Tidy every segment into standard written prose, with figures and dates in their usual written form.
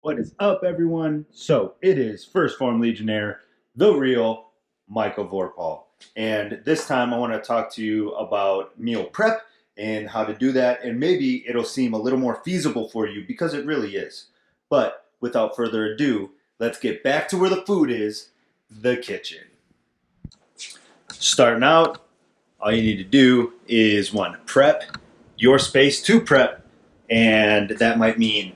What is up, everyone? So it is First Form Legionnaire, the real Michael Vorpal. And this time I want to talk to you about meal prep and how to do that. And maybe it'll seem a little more feasible for you because it really is. But without further ado, let's get back to where the food is, the kitchen. Starting out, all you need to do is one, prep your space to prep. And that might mean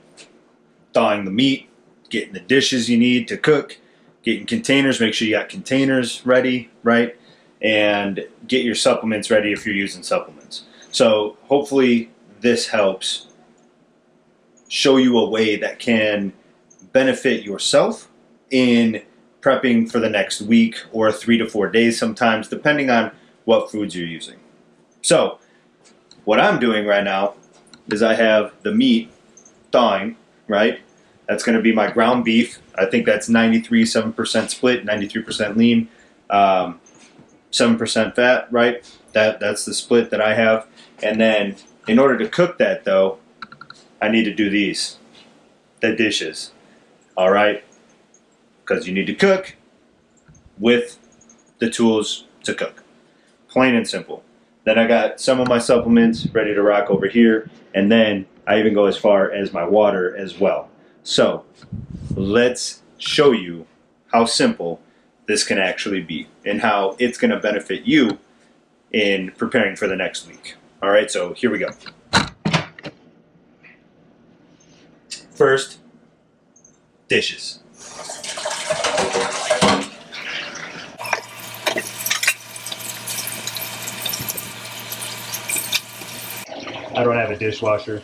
thawing the meat, getting the dishes you need to cook, getting containers, make sure you got containers ready, right? And get your supplements ready if you're using supplements. So hopefully this helps show you a way that can benefit yourself in prepping for the next week or 3 to 4 days sometimes, depending on what foods you're using. So what I'm doing right now is I have the meat thawing, right? That's going to be my ground beef. I think that's 7% split, 93% lean, 7% fat, right? That's the split that I have. And then in order to cook that, though, I need to do the dishes, all right? Because you need to cook with the tools to cook, plain and simple. Then I got some of my supplements ready to rock over here, and then I even go as far as my water as well. So let's show you how simple this can actually be and how it's going to benefit you in preparing for the next week. All right, so here we go. First, dishes. I don't have a dishwasher.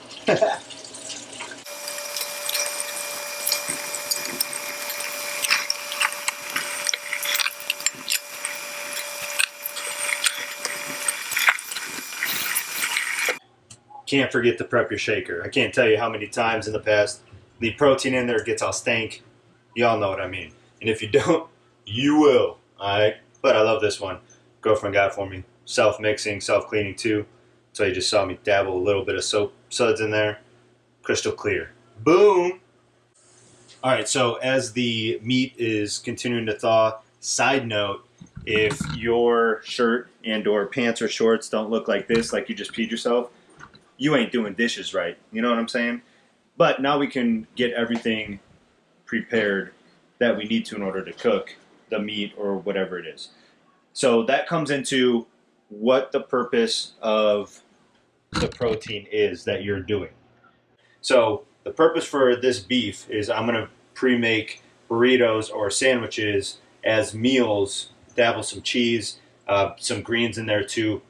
Can't forget to prep your shaker. I can't tell you how many times in the past the protein in there gets all stank. Y'all know what I mean. And if you don't, you will. Alright? But I love this one. Girlfriend got it for me. Self-mixing, self-cleaning too. So you just saw me dabble a little bit of soap suds in there. Crystal clear. Boom! Alright, so as the meat is continuing to thaw, side note, if your shirt and or pants or shorts don't look like this, like you just peed yourself, you ain't doing dishes right. You know what I'm saying? But now we can get everything prepared that we need to in order to cook the meat or whatever it is. So that comes into what the purpose of the protein is that you're doing. So the purpose for this beef is I'm going to pre-make burritos or sandwiches as meals, dabble some cheese, some greens in there too.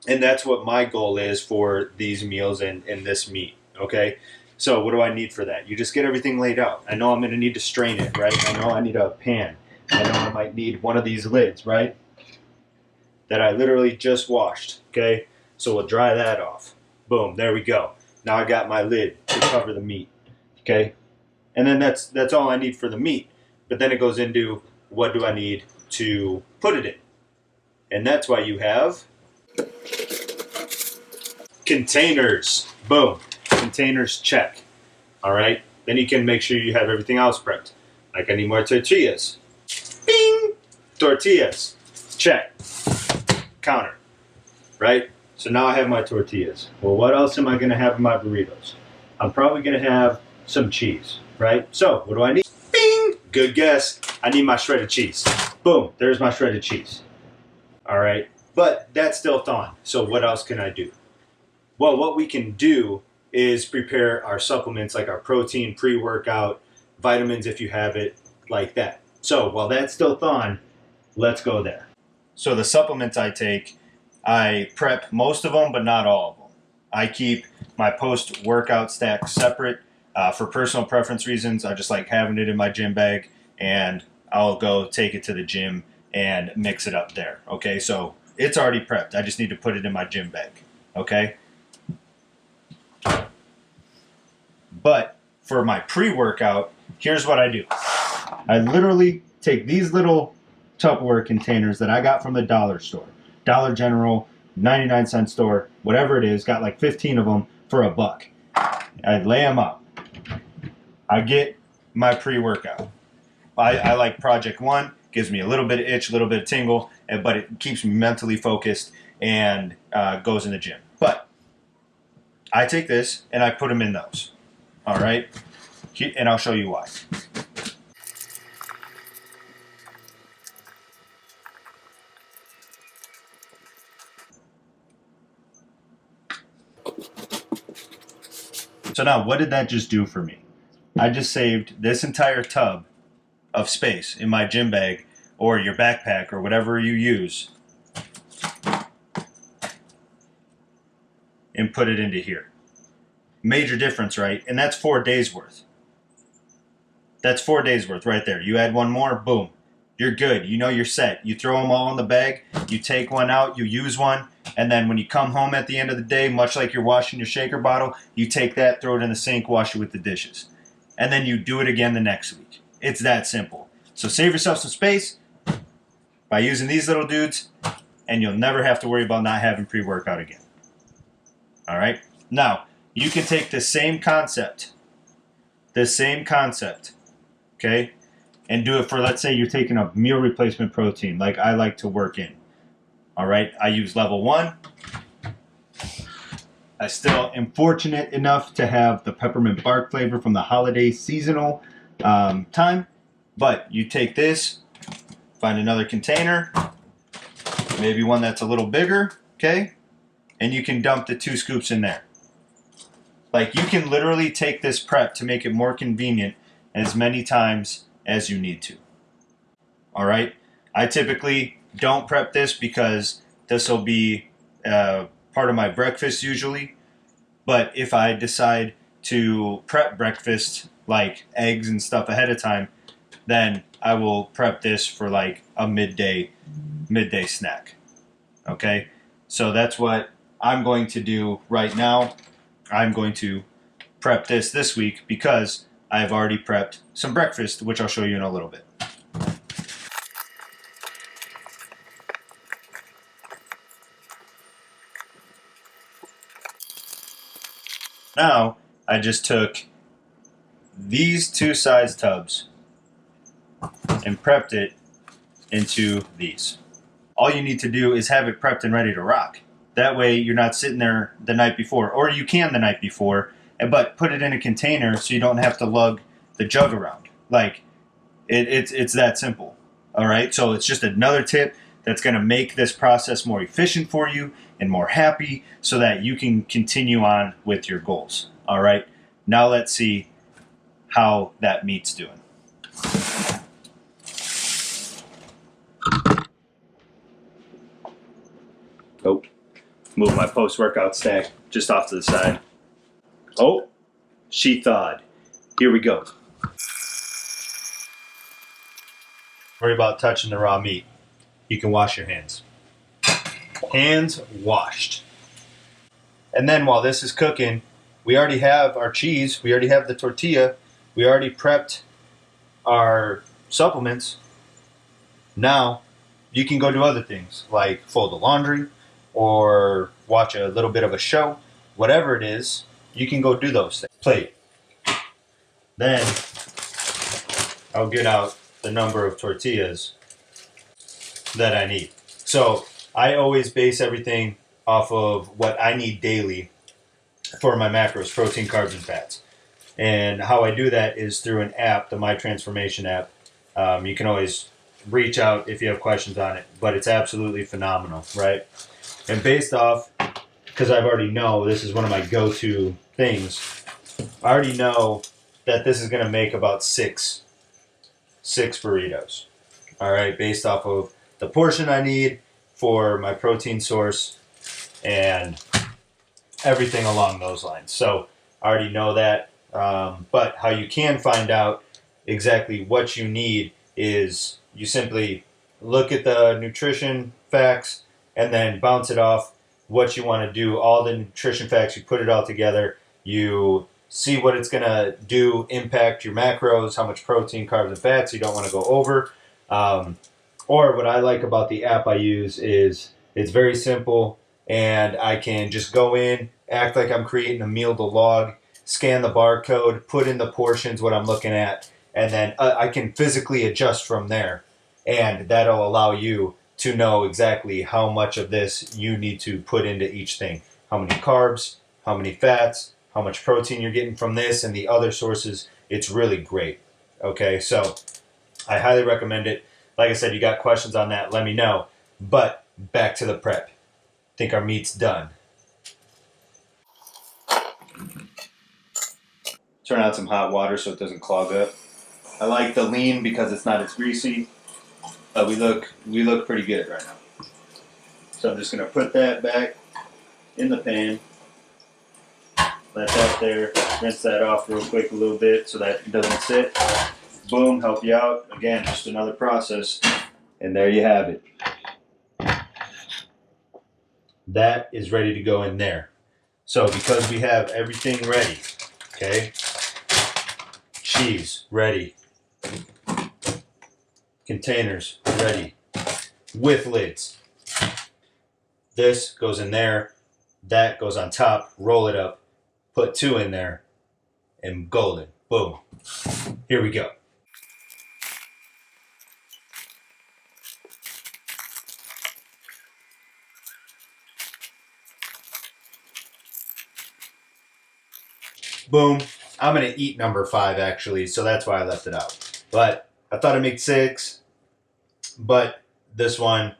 And that's what my goal is for these meals and this meat, okay? So what do I need for that? You just get everything laid out. I know I'm going to need to strain it, right? I know I need a pan. I know I might need one of these lids, right? That I literally just washed, okay? So we'll dry that off. Boom, there we go. Now I got my lid to cover the meat, okay? And then that's all I need for the meat. But then it goes into what do I need to put it in? And that's why you have containers. Boom. Containers, check. All right. Then you can make sure you have everything else prepped. Like I need more tortillas. Bing! Tortillas. Check. Counter. Right? So now I have my tortillas. Well, what else am I going to have in my burritos? I'm probably going to have some cheese. Right? So, what do I need? Bing! Good guess. I need my shredded cheese. Boom. There's my shredded cheese. All right. But that's still thawing. So what else can I do? Well, what we can do is prepare our supplements like our protein, pre-workout, vitamins if you have it, like that. So while that's still thawing, let's go there. So the supplements I take, I prep most of them, but not all of them. I keep my post-workout stack separate. For personal preference reasons, I just like having it in my gym bag, and I'll go take it to the gym and mix it up there. Okay, so it's already prepped. I just need to put it in my gym bag. Okay? But for my pre-workout, here's what I do. I literally take these little Tupperware containers that I got from the dollar store. Dollar General, 99-cent store, whatever it is, got like 15 of them for $1. I lay them up. I get my pre-workout. I like Project One. Gives me a little bit of itch, a little bit of tingle, but it keeps me mentally focused and goes in the gym. But I take this and I put them in those. All right? And I'll show you why. So now, what did that just do for me? I just saved this entire tub of space in my gym bag or your backpack or whatever you use and put it into here. Major difference, right? And that's 4 days worth. That's 4 days worth right there. You add one more, boom. You're good. You know you're set. You throw them all in the bag, you take one out, you use one, and then when you come home at the end of the day, much like you're washing your shaker bottle, you take that, throw it in the sink, wash it with the dishes. And then you do it again the next week. It's that simple. So save yourself some space by using these little dudes, and you'll never have to worry about not having pre-workout again. All right? Now, you can take the same concept, okay, and do it for, let's say you're taking a meal replacement protein like I like to work in. All right, I use level 1. I still am fortunate enough to have the peppermint bark flavor from the holiday seasonal time. But you take this, find another container, maybe one that's a little bigger, okay, and you can dump the 2 scoops in there. Like, you can literally take this prep to make it more convenient as many times as you need to. All right, I typically don't prep this because this will be part of my breakfast usually. But if I decide to prep breakfast, like eggs and stuff ahead of time, then I will prep this for like a midday snack. Okay, so that's what I'm going to do right now. I'm going to prep this week because I've already prepped some breakfast, which I'll show you in a little bit. Now, I just took these 2 size tubs and prepped it into these. All you need to do is have it prepped and ready to rock. That way you're not sitting there the night before, or you can the night before, but put it in a container so you don't have to lug the jug around. Like, it's that simple. All right, so it's just another tip that's going to make this process more efficient for you and more happy so that you can continue on with your goals. All right, now let's see how that meat's doing. Oh, move my post-workout stack just off to the side. Oh, she thawed. Here we go. Worry about touching the raw meat. You can wash your hands. Hands washed. And then while this is cooking, we already have our cheese, we already have the tortilla, we already prepped our supplements. Now, you can go do other things, like fold the laundry, or watch a little bit of a show. Whatever it is, you can go do those things. Plate. Then, I'll get out the number of tortillas that I need. So, I always base everything off of what I need daily for my macros, protein, carbs, and fats. And how I do that is through an app, the My Transformation app. You can always reach out if you have questions on it, but it's absolutely phenomenal, right? And based off, because I've already know this is one of my go-to things, I already know that this is going to make about six burritos. All right, based off of the portion I need for my protein source and everything along those lines. So I already know that. But how you can find out exactly what you need is you simply look at the nutrition facts and then bounce it off what you want to do. All the nutrition facts, you put it all together, you see what it's going to do, impact your macros, how much protein, carbs, and fats you don't want to go over. Or what I like about the app I use is it's very simple, and I can just go in, act like I'm creating a meal to log, scan the barcode, put in the portions, what I'm looking at, and then I can physically adjust from there, and that'll allow you to know exactly how much of this you need to put into each thing. How many carbs, how many fats, how much protein you're getting from this and the other sources. It's really great. Okay, so I highly recommend it. Like I said, you got questions on that, let me know. But back to the prep. Think our meat's done. Turn on some hot water so it doesn't clog up. I like the lean because it's not as greasy. But we look pretty good right now. So I'm just gonna put that back in the pan. Let that there. Rinse that off real quick a little bit so that it doesn't sit. Boom, help you out. Again, just another process. And there you have it. That is ready to go in there. So because we have everything ready, okay? Cheese ready. Containers ready. With lids. This goes in there. That goes on top. Roll it up. Put 2 in there. And golden. Boom. Here we go. Boom. I'm going to eat number 5 actually, so that's why I left it out. But I thought I'd make 6. But this one,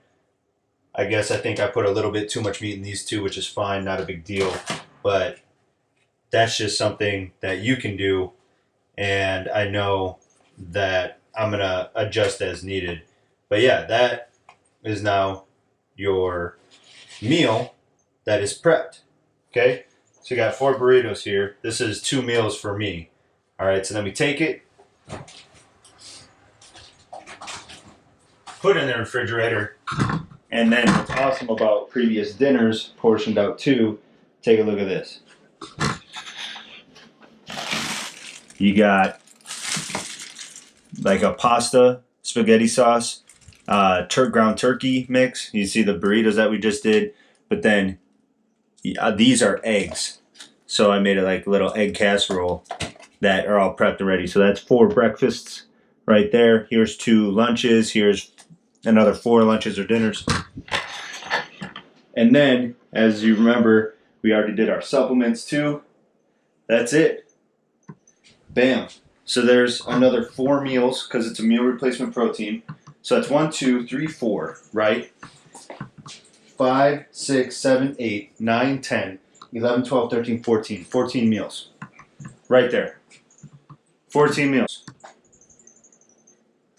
I think I put a little bit too much meat in these 2, which is fine, not a big deal. But that's just something that you can do. And I know that I'm going to adjust as needed. But yeah, that is now your meal that is prepped. Okay? So you got 4 burritos here. This is 2 meals for me. All right, so then we take it, put it in the refrigerator, and then what's awesome about previous dinners portioned out too, take a look at this. You got like a pasta, spaghetti sauce, ground turkey mix. You see the burritos that we just did, but then these are eggs. So I made a like little egg casserole that are all prepped and ready. So that's 4 breakfasts right there. Here's 2 lunches. Here's another 4 lunches or dinners. And then, as you remember, we already did our supplements too. That's it. Bam. So there's another 4 meals because it's a meal replacement protein. So that's 1, 2, 3, 4, right? 5, 6, 7, 8, 9, 10, 11, 12, 13, 14. 14 meals. Right there. 14 meals.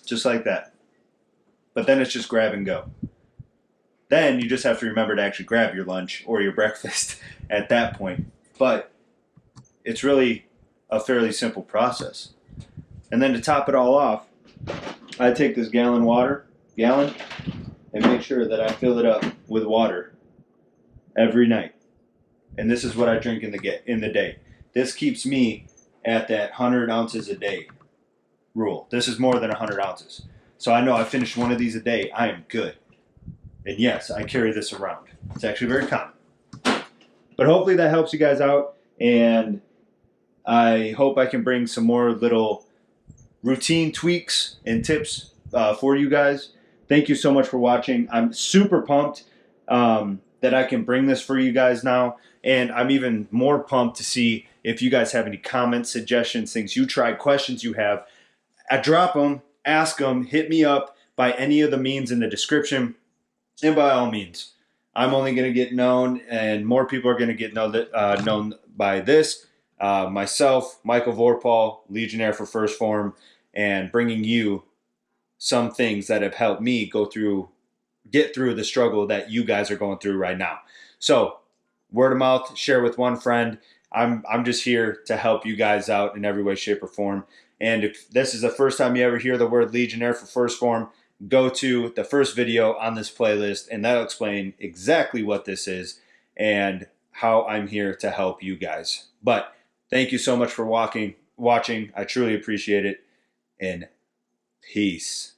Just like that. But then it's just grab and go. Then you just have to remember to actually grab your lunch or your breakfast at that point. But it's really a fairly simple process. And then to top it all off, I take this gallon, and make sure that I fill it up with water every night. And this is what I drink in the day. This keeps me at that 100 ounces a day rule. This is more than 100 ounces. So I know I finish one of these a day, I am good. And yes, I carry this around. It's actually very common. But hopefully that helps you guys out. And I hope I can bring some more little routine tweaks and tips for you guys. Thank you so much for watching. I'm super pumped that I can bring this for you guys now. And I'm even more pumped to see if you guys have any comments, suggestions, things you tried, questions you have. Drop them, ask them, hit me up by any of the means in the description. And by all means, I'm only going to get known, and more people are going to get known by this. Myself, Michael Vorpal, Legionnaire for First Form, and bringing you some things that have helped me get through the struggle that you guys are going through right now. So, word of mouth, share with one friend. I'm just here to help you guys out in every way, shape, or form. And if this is the first time you ever hear the word Legionnaire for First Form, go to the first video on this playlist, and that'll explain exactly what this is and how I'm here to help you guys. But thank you so much for watching. I truly appreciate it. And peace.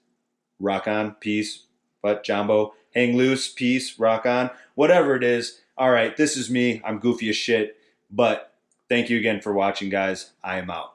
Rock on. Peace. But Jumbo, hang loose. Peace. Rock on. Whatever it is. All right, this is me. I'm goofy as shit. But thank you again for watching, guys. I am out.